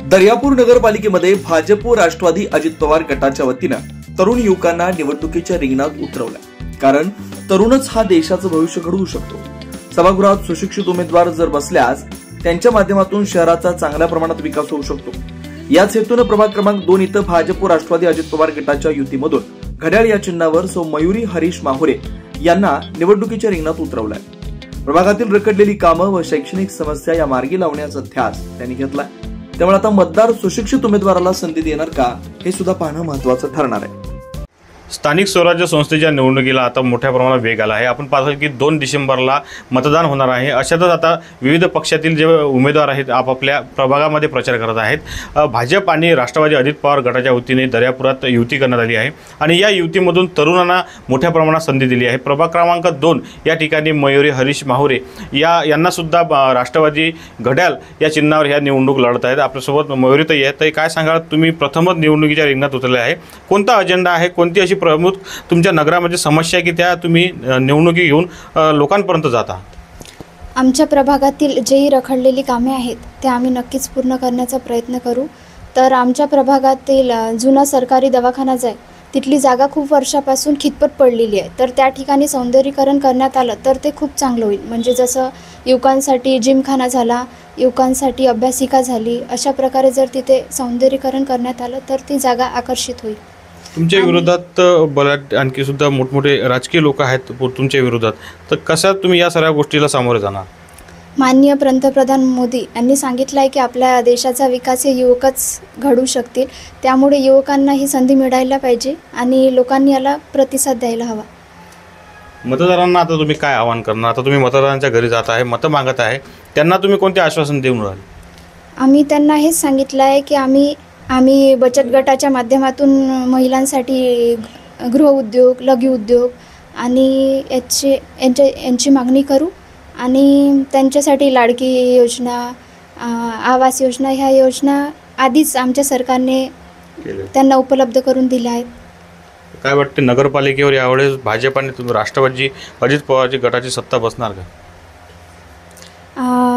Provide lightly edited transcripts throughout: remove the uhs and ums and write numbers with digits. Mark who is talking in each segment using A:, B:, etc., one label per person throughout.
A: दर्यापूर नगरपालिकेमध्ये भाजप राष्ट्रवादी अजित पवार गटाच्या वतीनं तरुण युवकांना निवडणुकीच्या रिंगणात उतरवलं। कारण तरुणच हा देशाचं भविष्य घडवू शकतो। सभागृहात सुशिक्षित उमेदवार जर बसल्यास त्यांच्या माध्यमातून शहराचा चांगल्या प्रमाणात विकास होऊ शकतो। याच हेतून प्रभाग क्रमांक 2 इथं भाजप राष्ट्रवादी अजित पवार गटाच्या युतीमधून घड्याळ या चिन्हावर सौ मयुरी हरीश माहुरे यांना निवडणुकीच्या रिंगणात उतरवलंय। प्रभागातील रखडलेली कामं व शैक्षणिक समस्या या मार्गी लावण्याचा ध्यास त्यांनी घेतलाय। त्यामुळे आता मतदार सुशिक्षित उमेदवाराला संधी देणार का हे सुद्धा पाहणं महत्त्वाचं ठरणार आहे।
B: स्थानिक स्वराज्य संस्थेच्या निवडणुकीला आता मोठ्या प्रमाणात वेग आला आहे। आपण पाहतो की 2 डिसेंबरला मतदान होणार आहे। अशातच आता विविध पक्षातील जे उमेदवार आहेत आपापल्या प्रभागामध्ये प्रचार करत आहेत। भाजप आणि राष्ट्रवादी अजित पवार गटाच्या वतीने दर्यापुरात युती करण्यात आली आहे आणि या युतीमधून तरुणांना मोठ्या प्रमाणात संधी दिली आहे। प्रभाग क्रमांक 2 या ठिकाणी मयुरी हरीश माहुरे यांना सुद्धा राष्ट्रवादी घड्याळ या चिन्हावर ह्या निवडणूक लढत आहेत। आपल्यासोबत मयुरी ताई आहेत। ताई, काय सांगाल, तुम्ही प्रथमच निवडणुकीच्या रिंगणात उतरले आहे, कोणता अजेंडा आहे, कोणती अशी प्रमुख तुमच्या नगरामध्ये समस्या की त्या तुम्ही निवडणुकी घेऊन लोकांपर्यंत जाता?
C: आमच्या प्रभागातील जेही रखडलेली कामे आहेत ते आम्ही नक्कीच पूर्ण करण्याचा प्रयत्न करू। तर आमच्या प्रभागातील जुना सरकारी दवाखाना आहे, तिथली जागा खूप वर्षापासून खितपत पडलेली आहे। तर त्या ठिकाणी सौंदर्यीकरण करण्यात आलं तर ते खूप चांगलं होईल। म्हणजे जसं युवकांसाठी जिमखाना झाला, युवकांसाठी अभ्यासिका झाली, अशा प्रकारे जर तिथे सौंदर्यीकरण करण्यात आलं तर ती जागा आकर्षित होईल।
B: तुमच्या विरोधात बलाढ्य आणखी सुद्धा मोठमोठे राजकीय लोक आहेत तुमच्या विरोधात, तर कशा तुम्ही या सगळ्या गोष्टीला सामोरे जाणार?
C: माननीय पंतप्रधान मोदी यांनी सांगितलं आहे की आपल्या देशाचा विकास हे युवकच घडवू शकतील। त्यामुळे युवकांना ही संधी मिळायला पाहिजे आणि लोकांनी याला प्रतिसाद द्यायला हवा।
B: मतदारांना आता तुम्ही काय आवाहन करणार? आता तुम्ही मतदारांच्या घरी जात आहे, मतं मागत आहे, त्यांना तुम्ही कोणते आश्वासन देऊन राहिले? आम्ही
C: त्यांना हेच सांगितलं आहे की आम्ही बचत गटाच्या माध्यमातून महिलांसाठी गृहउद्योग, लघु उद्योग आणि यांची मागणी करू आणि त्यांच्यासाठी लाडकी योजना, आवास योजना ह्या योजना आधीच आमच्या सरकारने त्यांना उपलब्ध करून दिल्या आहेत।
B: काय वाटते, नगरपालिकेवर यावेळेस भाजप आणि राष्ट्रवादी अजित पवारची गटाची सत्ता बसणार का?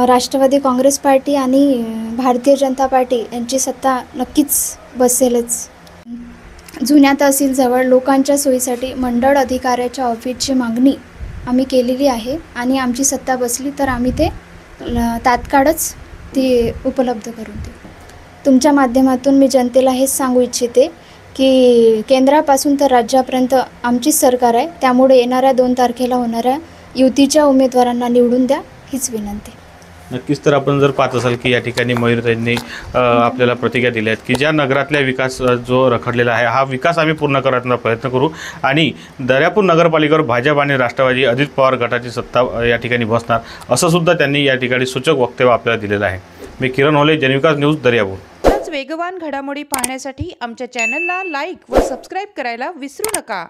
C: राष्ट्रवादी काँग्रेस पार्टी आणि भारतीय जनता पार्टी यांची सत्ता नक्कीच बसेलच। जुन्या तहसीलजवळ लोकांच्या सोयीसाठी मंडळ अधिकाऱ्याच्या ऑफिसची मागणी आम्ही केलेली आहे आणि आमची सत्ता बसली तर आम्ही ते तात्काळच ती उपलब्ध करून देऊ। तुमच्या माध्यमातून मी जनतेला हेच सांगू इच्छिते की केंद्रापासून तर राज्यापर्यंत आमचीच सरकार आहे। त्यामुळे येणाऱ्या 2 तारखेला होणाऱ्या युतीच्या उमेदवारांना निवडून द्या हीच विनंती।
B: नक्कीच। तर आपण जर पाहत असाल की या ठिकाणी मयुरीताईंनी आपल्याला प्रतिक्रिया दिल्या आहेत की ज्या नगरातल्या विकास जो रखडलेला आहे हा विकास आम्ही पूर्ण करण्याचा प्रयत्न करू आणि दर्यापूर नगरपालिकेवर भाजप आणि राष्ट्रवादी अजित पवार गटाची सत्ता या ठिकाणी बसणार, असं सुद्धा त्यांनी या ठिकाणी सूचक वक्तव्य आपल्याला दिलेलं आहे। मी किरण होले, जनविकास न्यूज, दर्यापूर।
D: वेगवान घडामोडी पाहण्यासाठी आमच्या चॅनलला लाईक व सबस्क्राईब करायला विसरू नका।